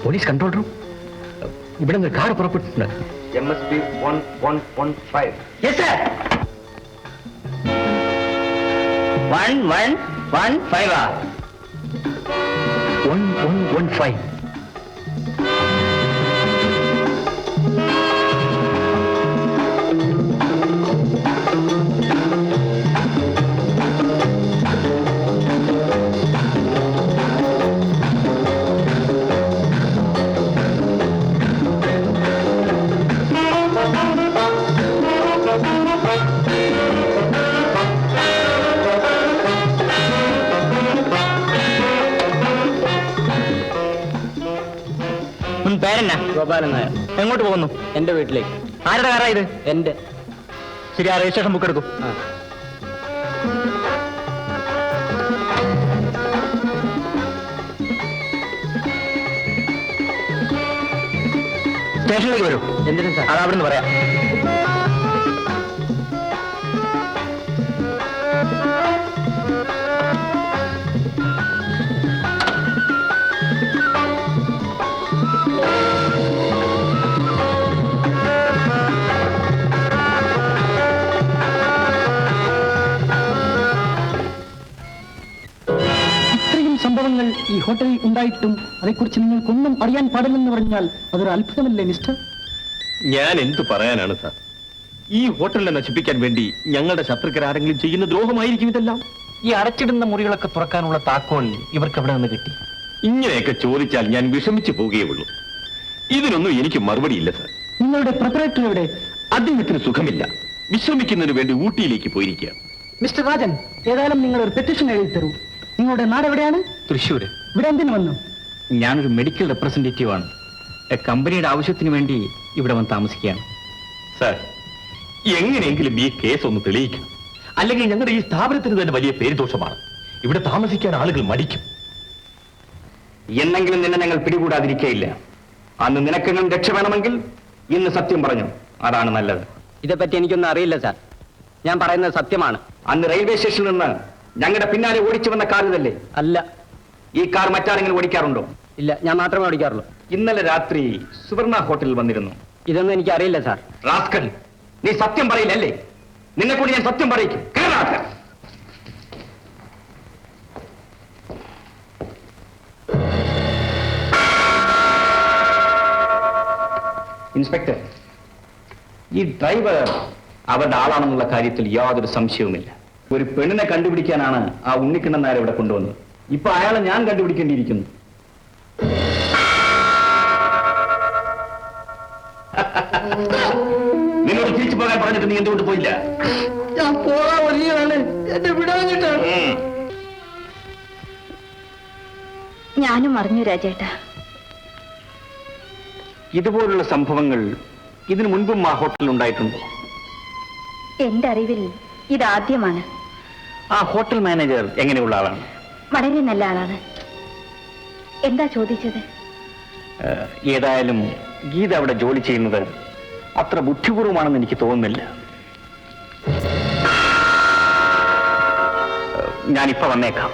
Police control room. ഇവിടെ നിന്ന് car പുറപ്പെട്ടിട്ടുണ്ട്. MSP 1115. Yes sir. 1115. 1115. പേരെന്നാ? ഗോപാലൻ നായർ. എങ്ങോട്ട് പോകുന്നു? എന്റെ വീട്ടിലേക്ക്. ആരുടെ കാറാ ഇത്? എന്റെ. ശരി, ആ രജിസ്ട്രേഷൻ ബുക്ക് എടുക്കും. സ്റ്റേഷനിലേക്ക് വരൂ. എന്തിനും സാർ? അത് അവിടെ നിന്ന് പറയാം. സംഭവങ്ങൾ ഈ ഹോട്ടലിൽ ഉണ്ടായിട്ടും അതേക്കുറിച്ച് നിങ്ങൾക്കൊന്നും അറിയാൻ പാടില്ലെന്ന് പറഞ്ഞാൽ അതൊരു അത്ഭുതമല്ലേ മിസ്റ്റർ? ഞാൻ എന്തു പറയാനാണ് സാർ? ഈ ഹോട്ടലിനെ നശിപ്പിക്കാൻ വേണ്ടി ഞങ്ങളുടെ ശത്രുക്കൾ ആരെങ്കിലും ചെയ്യുന്ന ദ്രോഹമായിരിക്കും ഇതെല്ലാം. ഈ അടച്ചിടുന്ന മുറികളൊക്കെ തുറക്കാനുള്ള താക്കോൽ ഇവർക്ക് എവിടെ നിന്ന് കിട്ടി? ഇങ്ങനെയൊക്കെ ചോദിച്ചാൽ ഞാൻ വിഷമിച്ചു പോവുകയുള്ളൂ. ഇതിനൊന്നും എനിക്ക് മറുപടിയില്ല സാർ. നിങ്ങളുടെ പ്രൊപ്പറേറ്റർ എവിടെ? അദ്ദേഹത്തിന് സുഖമില്ല, വിശ്രമിക്കുന്നതിന് വേണ്ടി ഊട്ടിയിലേക്ക് പോയിരിക്കുക. മിസ്റ്റർ രാജൻ, ഏതായാലും നിങ്ങൾ ഒരു പെറ്റീഷൻ എഴുതി തരൂ. നിങ്ങളുടെ നാട് എവിടെയാണ്? തൃശ്ശൂര്. ഇവിടെ എന്തിനു വന്നു? ഞാനൊരു മെഡിക്കൽ റെപ്രസെന്റേറ്റീവ് ആണ്. കമ്പനിയുടെ ആവശ്യത്തിന് വേണ്ടി ഇവിടെ വന്ന് താമസിക്കുകയാണ്. സാർ, എങ്ങനെയെങ്കിലും ഈ കേസ് ഒന്ന് തെളിയിക്കണം. അല്ലെങ്കിൽ ഞങ്ങളുടെ ഈ സ്ഥാപനത്തിന് തന്നെ വലിയ പേരുദോഷമാണ്. ഇവിടെ താമസിക്കാൻ ആളുകൾ മടിക്കും. എന്നെങ്കിലും നിന്നെ ഞങ്ങൾ പിടികൂടാതിരിക്കയില്ല. അന്ന് നിനക്കെങ്കിലും രക്ഷ വേണമെങ്കിൽ ഇന്ന് സത്യം പറഞ്ഞു. അതാണ് നല്ലത്. ഇതേപ്പറ്റി എനിക്കൊന്നും അറിയില്ല സാർ. ഞാൻ പറയുന്നത് സത്യമാണ്. അന്ന് റെയിൽവേ സ്റ്റേഷനിൽ നിന്ന് ഞങ്ങളുടെ പിന്നാലെ ഓടിച്ചു വന്ന കാർ ഇതല്ലേ? അല്ല. ഈ കാർ മറ്റാരെങ്കിലും ഓടിക്കാറുണ്ടോ? ഇല്ല, ഞാൻ മാത്രമേ ഓടിക്കാറുള്ളൂ. ഇന്നലെ രാത്രി സുവർണ ഹോട്ടലിൽ വന്നിരുന്നു. ഇതൊന്നും എനിക്ക് അറിയില്ല സാർ. റാസ്കൽ, നീ സത്യം പറയില്ലല്ലേ? നിന്നെ കൂടി ഞാൻ സത്യം പറയിക്കും. ഇൻസ്പെക്ടർ, ഈ ഡ്രൈവർ അവരുടെ ആളാണെന്നുള്ള കാര്യത്തിൽ യാതൊരു സംശയവുമില്ല. ഒരു പെണ്ണിനെ കണ്ടുപിടിക്കാനാണ് ആ ഉണ്ണിക്കണ്ണൻ നായർ ഇവിടെ കൊണ്ടുവന്നത്. ഇപ്പൊ അയാളെ ഞാൻ കണ്ടുപിടിക്കേണ്ടിയിരിക്കുന്നു. നിന്നോട് തിരിച്ചു പോകാൻ പറഞ്ഞിട്ട് നീ എന്തുകൊണ്ട് പോയില്ല? ഞാൻ പോകാൻ ഒരുങ്ങാണ്. എന്നെ വിടാഞ്ഞിട്ടാ. ഞാനും അറിഞ്ഞു രാജേട്ടാ. ഇതുപോലുള്ള സംഭവങ്ങൾ ഇതിനു മുൻപും ആ ഹോട്ടലിൽ ഉണ്ടായിട്ടുണ്ടോ? എന്റെ അറിവിൽ ഇതാദ്യമാണ്. ആ ഹോട്ടൽ മാനേജർ എങ്ങനെയുള്ള ആളാണ്? വളരെ നല്ല ആളാണ്. എന്താ ചോദിച്ചത്? ഏതായാലും ഗീത അവിടെ ജോലി ചെയ്യുന്നത് അത്ര ബുദ്ധിപൂർവമാണെന്ന് എനിക്ക് തോന്നുന്നില്ല. ഞാനിപ്പോ വന്നേക്കാം.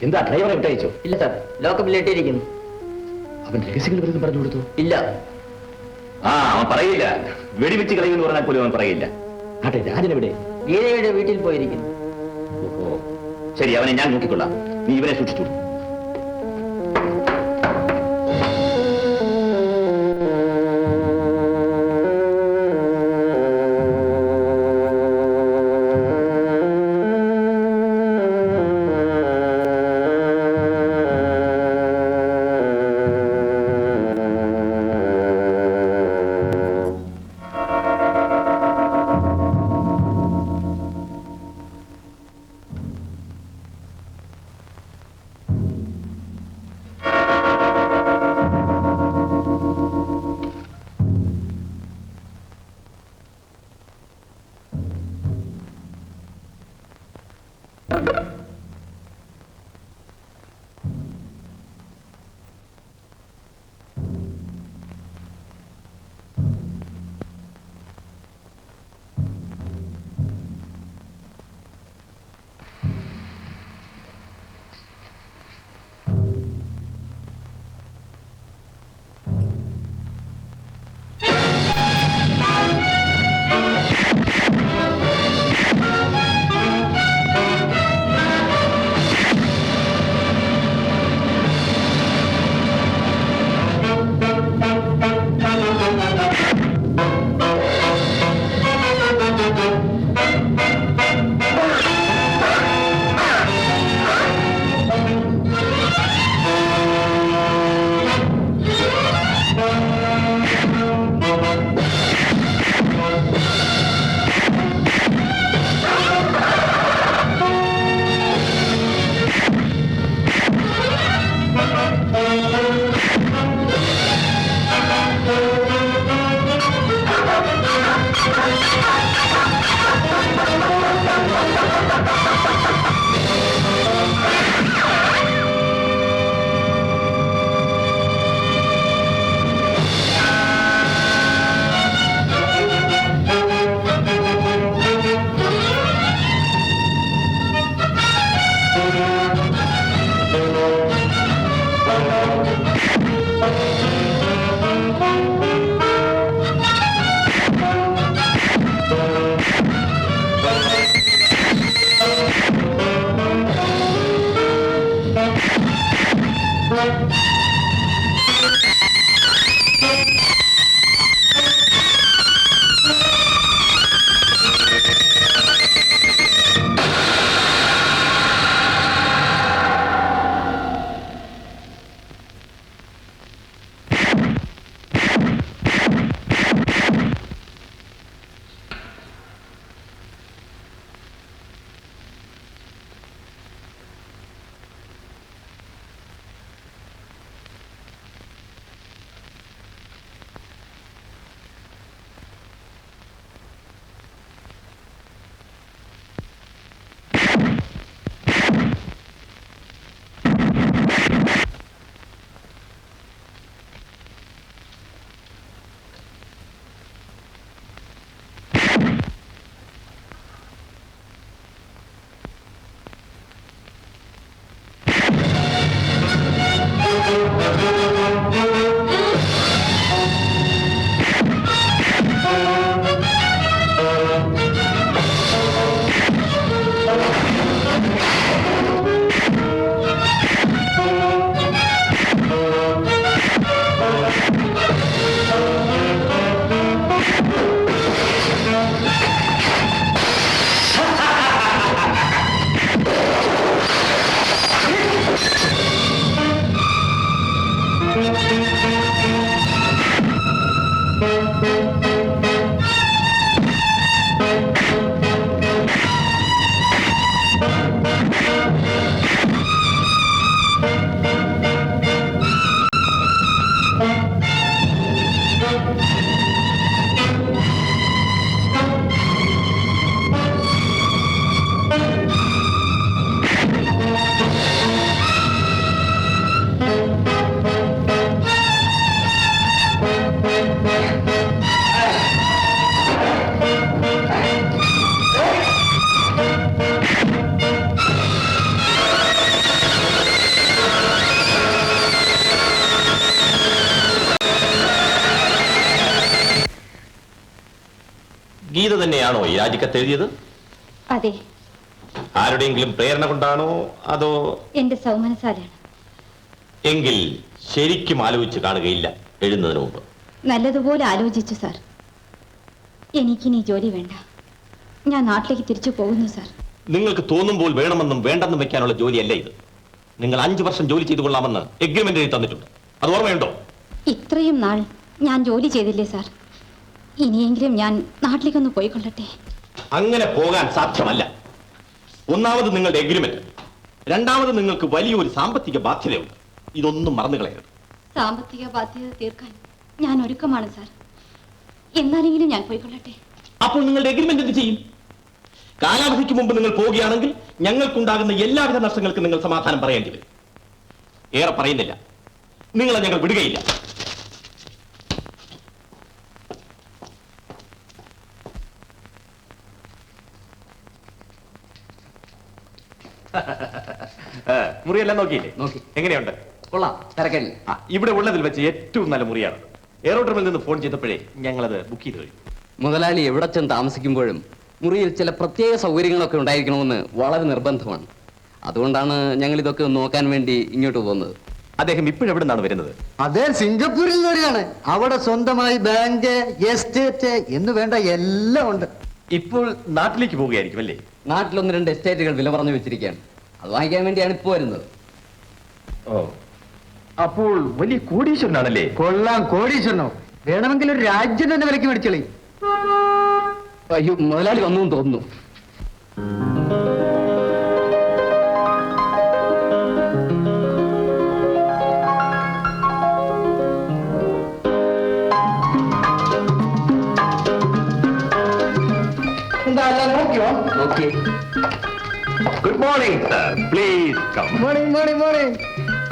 എന്താ ഡ്രൈവറെ വിട്ടയച്ചോ? ഇല്ല സാർ, ലോക്കപ്പിലിട്ടിരിക്കുന്നു. അവൻ രഹസ്യങ്ങൾ വരുന്നു പറഞ്ഞു കൊടുത്തു? ഇല്ല. അവൻ പറയില്ല. വെടിവെച്ച് കളയുമെന്ന് പറഞ്ഞാൽ പോലും അവൻ പറയില്ല. ആട്ടെ, രാജനെവിടെ? ഗീതയുടെ വീട്ടിൽ പോയിരിക്കുന്നു. ഓഹോ, ശരി, അവനെ ഞാൻ നോക്കിക്കൊള്ളാം. നീ ഇവനെ സൂക്ഷിച്ചു. ഗീത തന്നെയാണോ ഈ രാജിക്കത്ത് എഴുതിയത്? അതെ. ആരുടെയെങ്കിലും പ്രേരണ കൊണ്ടാണോ അതോ? എന്റെ സൗമനസാലാണ്. എങ്കിൽ ശരിക്കും ആലോചിച്ച് കാണുകയില്ല എഴുതുന്നതിന് മുമ്പ്. നല്ലതുപോലെ ആലോചിച്ചു സാർ. എനിക്കിനി ജോലി വേണ്ട. ഞാൻ നാട്ടിലേക്ക് തിരിച്ചു പോകുന്നു സാർ. നിങ്ങൾക്ക് തോന്നുമ്പോൾ വേണമെന്നും വേണ്ടെന്നും വെക്കാനുള്ള ജോലിയല്ല ഇത്. നിങ്ങൾ 5 വർഷം ജോലി ചെയ്തു കൊള്ളാമെന്ന് എഗ്രിമെന്റ് എഴുതി തന്നിട്ടുണ്ട്. അത് ഓർമ്മയുണ്ടോ? ഇത്രയും നാൾ ഞാൻ ജോലി ചെയ്തില്ലേ സാർ. ഇനിയെങ്കിലും ഞാൻ നാട്ടിലേക്കൊന്ന് പോയിക്കൊള്ളട്ടെ. അങ്ങനെ പോകാൻ സാധ്യമല്ല. ഒന്നാമത് നിങ്ങളുടെ എഗ്രിമെന്റ്, രണ്ടാമത് നിങ്ങൾക്ക് വലിയൊരു സാമ്പത്തിക ബാധ്യതയുണ്ട്. ഇതൊന്നും മറന്നു കളയരുത്. സാമ്പത്തിക ബാധ്യത തീർക്കാൻ ഞാൻ ഒരുക്കമാണ് സാർ. എന്നാലെങ്കിലും ഞാൻ പോയിക്കൊള്ളട്ടെ. അപ്പോൾ നിങ്ങളുടെ എഗ്രിമെന്റ് എന്ത് ചെയ്യും? കാലാവധിക്ക് മുമ്പ് നിങ്ങൾ പോവുകയാണെങ്കിൽ ഞങ്ങൾക്കുണ്ടാകുന്ന എല്ലാവിധ നഷ്ടങ്ങൾക്കും നിങ്ങൾ സമാധാനം പറയേണ്ടി വരും. ഏറെ പറയുന്നില്ല, നിങ്ങളെ ഞങ്ങൾ വിടുകയില്ല. മുറിയെല്ലാം നോക്കിയില്ലേ? നോക്കി. എങ്ങനെയുണ്ട്? കൊള്ളാം, തിരക്കല്ല. ഇവിടെ ഉള്ളതിൽ വെച്ച് ഏറ്റവും നല്ല മുറിയാണ്. എയറോഡ്രോമിൽ നിന്ന് ഫോൺ ചെയ്തപ്പോഴേ ഞങ്ങളത് ബുക്ക് ചെയ്ത് കഴിഞ്ഞു. മുതലാളി എവിടെ ചെന്ന് താമസിക്കുമ്പോഴും മുറിയിൽ ചില പ്രത്യേക സൗകര്യങ്ങളൊക്കെ ഉണ്ടായിരിക്കണമെന്ന് വളരെ നിർബന്ധമാണ്. അതുകൊണ്ടാണ് ഞങ്ങൾ ഇതൊക്കെ ഒന്ന് നോക്കാൻ വേണ്ടി ഇങ്ങോട്ട് പോകുന്നത്. അദ്ദേഹം ഇപ്പോഴെവിടെ നിന്നാണ് വരുന്നത്? അതേ സിംഗപ്പൂരിൽ നിന്ന് വരികയാണ്. അവിടെ സ്വന്തമായി ബാങ്ക്, എസ്റ്റേറ്റ് എന്ന് വേണ്ട എല്ലാം ഉണ്ട്. ഇപ്പോൾ നാട്ടിലേക്ക് പോവുകയായിരിക്കും അല്ലേ? നാട്ടിൽ 1-2 എസ്റ്റേറ്റുകൾ വില പറഞ്ഞു വെച്ചിരിക്കുകയാണ്. അത് വാങ്ങിക്കാൻ വേണ്ടിയാണ് ഇപ്പോൾ വരുന്നത്. ഓ, അപ്പോൾ വലിയ കോടീശ്വരനാണല്ലേ? കൊള്ളാം, കോടീശ്വരനോ? വേണമെങ്കിൽ ഒരു രാജ്യം തന്നെ വിലക്ക് മേടിച്ചോളി. അയ്യോ, മുതലാളി വന്നു തോന്നുന്നു. Okay. Good morning sir, please come. Morning, morning, morning.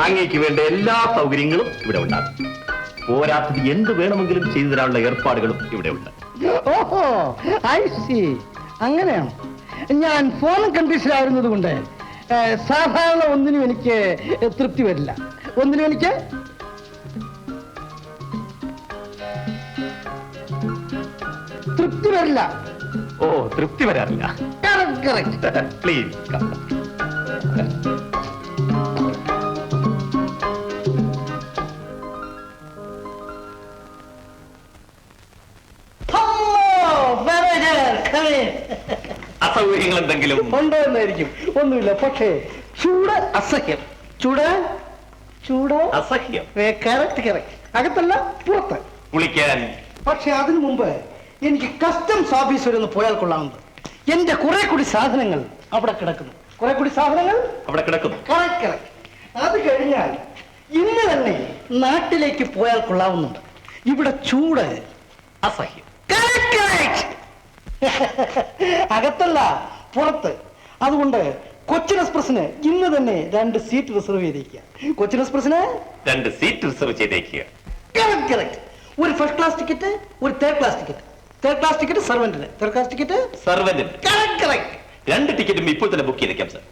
അങ്ങേക്ക് വേണ്ട എല്ലാ സൗകര്യങ്ങളും ഇവിടെ ഉണ്ടാകും. പോരാത്തത് എന്ത് വേണമെങ്കിലും ചെയ്തു തരാനുള്ള ഏർപ്പാടുകളും ഇവിടെ ഉണ്ട്. ഓഹോ, ഐ സി. അങ്ങനെയാണ്. ഞാൻ ഫോറിൻ കൺട്രീസിലായിരുന്നത് കൊണ്ട് സാധാരണ ഒന്നിനും എനിക്ക് തൃപ്തി വരില്ല. ഒന്നിനും എനിക്ക് തൃപ്തി വരില്ല. ഓ, തൃപ്തി വരാറില്ല. Please come. അസൗകര്യങ്ങൾ എന്തെങ്കിലും ഉണ്ടോ എന്നായിരിക്കും. ഒന്നുമില്ല, പക്ഷേ ചൂട് അസഹ്യം. ചൂട് ചൂട് അസഹ്യം. Correct correct. അകത്തല്ല, പുറത്ത്. കുളിക്കാൻ. പക്ഷെ അതിനു മുമ്പ് എനിക്ക് കസ്റ്റംസ് ഓഫീസ് വരെ ഒന്ന് പോയാൽ കൊള്ളാമെന്ന്. എന്റെ കുറെ കൂടി സാധനങ്ങൾ അവിടെ കിടക്കുന്നു. കുറെ കൂടി സാധനങ്ങൾ അവിടെ കിടക്കുന്നു. Correct correct. അത് കഴിഞ്ഞാൽ ഇന്ന് തന്നെ നാട്ടിലേക്ക് പോയാൽ കൊള്ളാവുന്നുണ്ട്. ഇവിടെ ചൂട് അസഹ്യം. Correct, correct. അകത്തല്ല, പുറത്ത്. അതുകൊണ്ട് കൊച്ചിൻ എക്സ്പ്രസിന് ഇന്ന് തന്നെ 2 സീറ്റ് റിസർവ് ചെയ്തിരിക്കുക. കൊച്ചിൻ എക്സ്പ്രസിന് 2 സീറ്റ് റിസർവ് ചെയ്തേക്കുക. Correct correct. ഒരു ഫസ്റ്റ് ക്ലാസ് ടിക്കറ്റ്, ഒരു third class ticket. Third class ticket സർവന്റിന്, തേർഡ് ക്ലാസ് ടിക്കറ്റ് സർവന്റിന്. Correct correct. 2 ടിക്കറ്റും ഇപ്പോൾ തന്നെ ബുക്ക് ചെയ്തേക്കാം സർ.